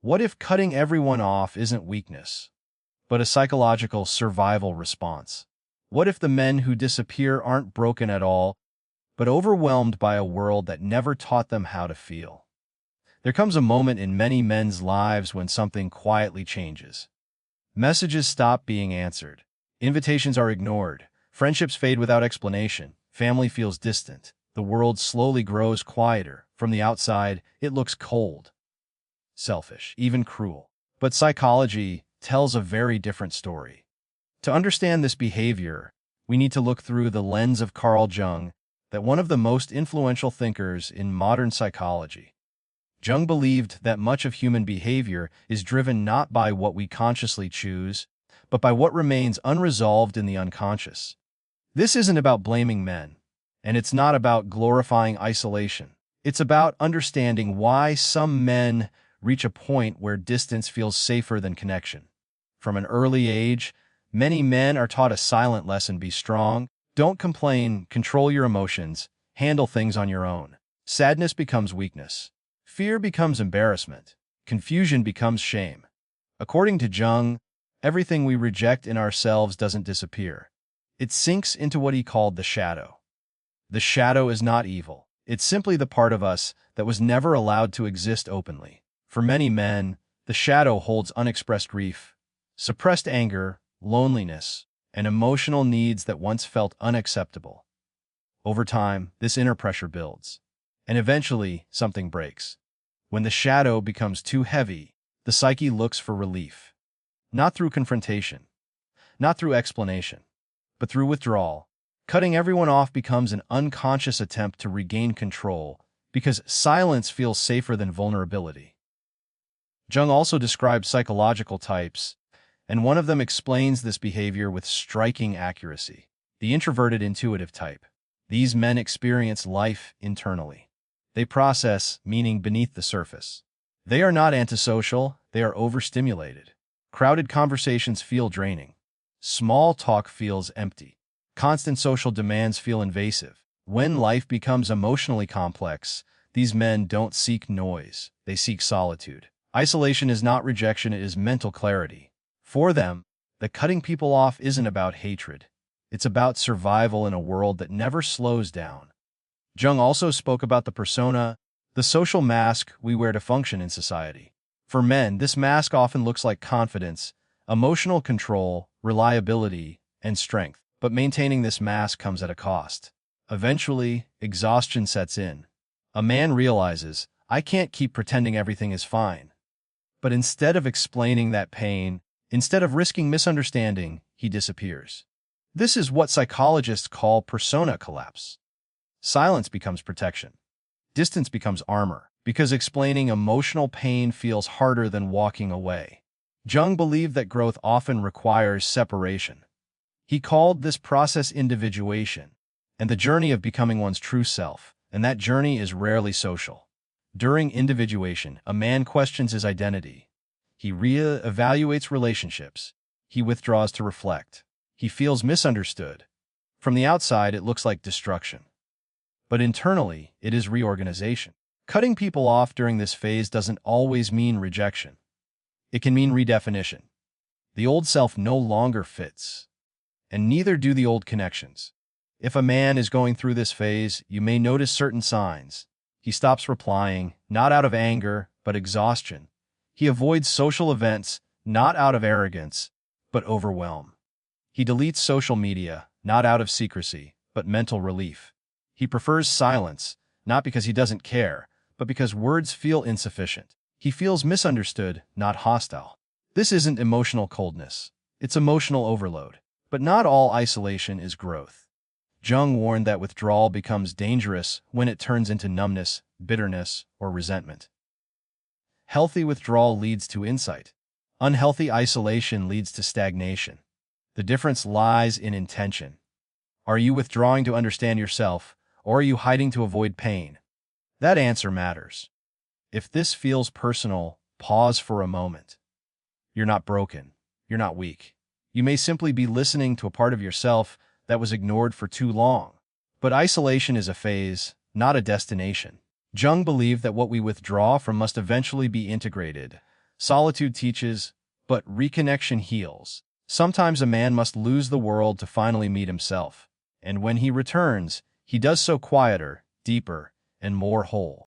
What if cutting everyone off isn't weakness, but a psychological survival response? What if the men who disappear aren't broken at all, but overwhelmed by a world that never taught them how to feel? There comes a moment in many men's lives when something quietly changes. Messages stop being answered. Invitations are ignored. Friendships fade without explanation. Family feels distant. The world slowly grows quieter. From the outside, it looks cold, selfish, even cruel. But psychology tells a very different story. To understand this behavior, we need to look through the lens of Carl Jung, that one of the most influential thinkers in modern psychology. Jung believed that much of human behavior is driven not by what we consciously choose, but by what remains unresolved in the unconscious. This isn't about blaming men, and it's not about glorifying isolation. It's about understanding why some men reach a point where distance feels safer than connection. From an early age, many men are taught a silent lesson: be strong, don't complain, control your emotions, handle things on your own. Sadness becomes weakness. Fear becomes embarrassment. Confusion becomes shame. According to Jung, everything we reject in ourselves doesn't disappear. It sinks into what he called the shadow. The shadow is not evil. It's simply the part of us that was never allowed to exist openly. For many men, the shadow holds unexpressed grief, suppressed anger, loneliness, and emotional needs that once felt unacceptable. Over time, this inner pressure builds, and eventually something breaks. When the shadow becomes too heavy, the psyche looks for relief. Not through confrontation, not through explanation, but through withdrawal. Cutting everyone off becomes an unconscious attempt to regain control because silence feels safer than vulnerability. Jung also describes psychological types, and one of them explains this behavior with striking accuracy: the introverted intuitive type. These men experience life internally. They process meaning beneath the surface. They are not antisocial, they are overstimulated. Crowded conversations feel draining. Small talk feels empty. Constant social demands feel invasive. When life becomes emotionally complex, these men don't seek noise, they seek solitude. Isolation is not rejection, it is mental clarity. For them, the cutting people off isn't about hatred. It's about survival in a world that never slows down. Jung also spoke about the persona, the social mask we wear to function in society. For men, this mask often looks like confidence, emotional control, reliability, and strength. But maintaining this mask comes at a cost. Eventually, exhaustion sets in. A man realizes, I can't keep pretending everything is fine. But instead of explaining that pain, instead of risking misunderstanding, he disappears. This is what psychologists call persona collapse. Silence becomes protection. Distance becomes armor, because explaining emotional pain feels harder than walking away. Jung believed that growth often requires separation. He called this process individuation, and the journey of becoming one's true self, and that journey is rarely social. During individuation, a man questions his identity. He re-evaluates relationships. He withdraws to reflect. He feels misunderstood. From the outside, it looks like destruction. But internally, it is reorganization. Cutting people off during this phase doesn't always mean rejection. It can mean redefinition. The old self no longer fits, and neither do the old connections. If a man is going through this phase, you may notice certain signs. He stops replying, not out of anger, but exhaustion. He avoids social events, not out of arrogance, but overwhelm. He deletes social media, not out of secrecy, but mental relief. He prefers silence, not because he doesn't care, but because words feel insufficient. He feels misunderstood, not hostile. This isn't emotional coldness. It's emotional overload. But not all isolation is growth. Jung warned that withdrawal becomes dangerous when it turns into numbness, bitterness, or resentment. Healthy withdrawal leads to insight. Unhealthy isolation leads to stagnation. The difference lies in intention. Are you withdrawing to understand yourself, or are you hiding to avoid pain? That answer matters. If this feels personal, pause for a moment. You're not broken. You're not weak. You may simply be listening to a part of yourself that was ignored for too long. But isolation is a phase, not a destination. Jung believed that what we withdraw from must eventually be integrated, Solitude teaches, but reconnection heals. Sometimes a man must lose the world to finally meet himself, and when he returns, he does so quieter, deeper, and more whole.